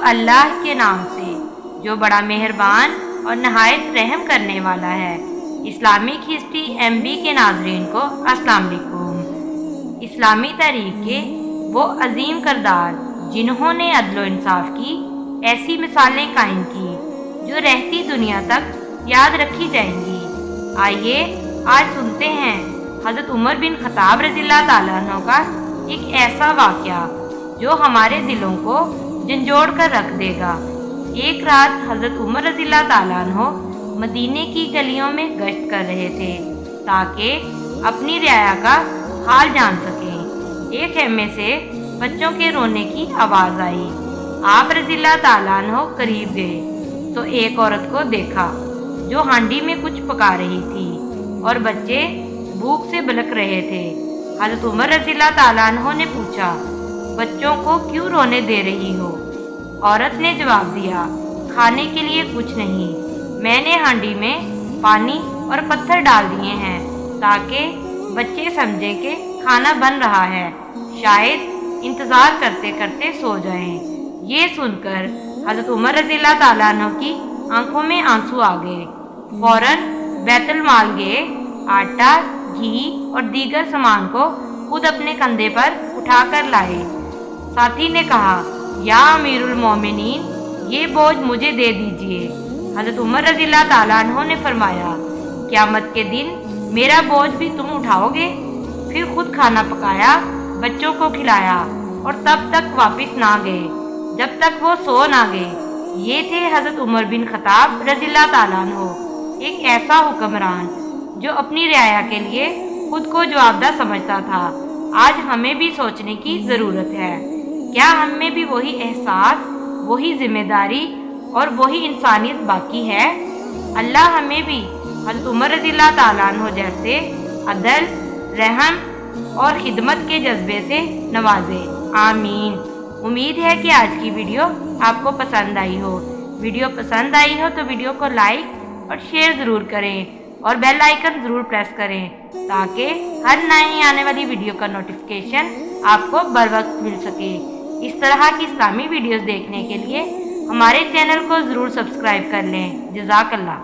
اللہ کے نام سے جو بڑا مہربان اور نہایت رحم کرنے والا ہے۔ اسلامک ہسٹری MB کے ناظرین کو السلام علیکم۔ اسلامی تاریخ کے وہ عظیم کردار جنہوں نے عدل و انصاف کی ایسی مثالیں قائم کی جو رہتی دنیا تک یاد رکھی جائیں گی۔ آئیے آج سنتے ہیں حضرت عمر بن خطاب رضی اللہ تعالیٰ عنہ کا ایک ایسا واقعہ جو ہمارے دلوں کو جھنجھوڑ کر رکھ دے گا۔ ایک رات حضرت عمر رضی اللہ تعالیٰ عنہ مدینے کی گلیوں میں گشت کر رہے تھے تاکہ اپنی رعایا کا حال جان سکیں۔ ایک خیمے سے بچوں کے رونے کی آواز آئی۔ آپ رضی اللہ تعالیٰ عنہ قریب گئے تو ایک عورت کو دیکھا جو ہانڈی میں کچھ پکا رہی تھی اور بچے بھوک سے بلک رہے تھے۔ حضرت عمر رضی اللہ تعالیٰ عنہ نے پوچھا، بچوں کو کیوں رونے دے رہی ہو؟ عورت نے جواب دیا، کھانے کے لیے کچھ نہیں، میں نے ہانڈی میں پانی اور پتھر ڈال دیے ہیں تاکہ بچے سمجھیں کہ کھانا بن رہا ہے، شاید انتظار کرتے کرتے سو جائیں۔ یہ سن کر حضرت عمر رضی اللہ تعالیٰ عنہ کی آنکھوں میں آنسو آ گئے۔ فوراً بیت المال گئے، آٹا، گھی اور دیگر سامان کو خود اپنے کندھے پر اٹھا کر لائے۔ ساتھی نے کہا، یا امیر المومنین، یہ بوجھ مجھے دے دیجئے۔ حضرت عمر رضی اللہ تعالیٰ عنہ نے فرمایا، قیامت کے دن میرا بوجھ بھی تم اٹھاؤ گے؟ پھر خود کھانا پکایا، بچوں کو کھلایا اور تب تک واپس نہ گئے جب تک وہ سو نہ گئے۔ یہ تھے حضرت عمر بن خطاب رضی اللہ تعالیٰ عنہ، ایک ایسا حکمران جو اپنی رعایا کے لیے خود کو جوابدہ سمجھتا تھا۔ آج ہمیں بھی سوچنے کی ضرورت ہے، کیا ہم میں بھی وہی احساس، وہی ذمہ داری اور وہی انسانیت باقی ہے؟ اللہ ہمیں بھی حضرت عمر رضی اللہ تعالیٰ عنہ جیسے عدل، رحم اور خدمت کے جذبے سے نوازے، آمین۔ امید ہے کہ آج کی ویڈیو آپ کو پسند آئی ہو۔ ویڈیو پسند آئی ہو تو ویڈیو کو لائک اور شیئر ضرور کریں اور بیل آئیکن ضرور پریس کریں تاکہ ہر نئی آنے والی ویڈیو کا نوٹیفیکیشن آپ کو بر وقت مل سکے۔ اس طرح کی اسلامی ویڈیوز دیکھنے کے لیے ہمارے چینل کو ضرور سبسکرائب کر لیں۔ جزاک اللہ۔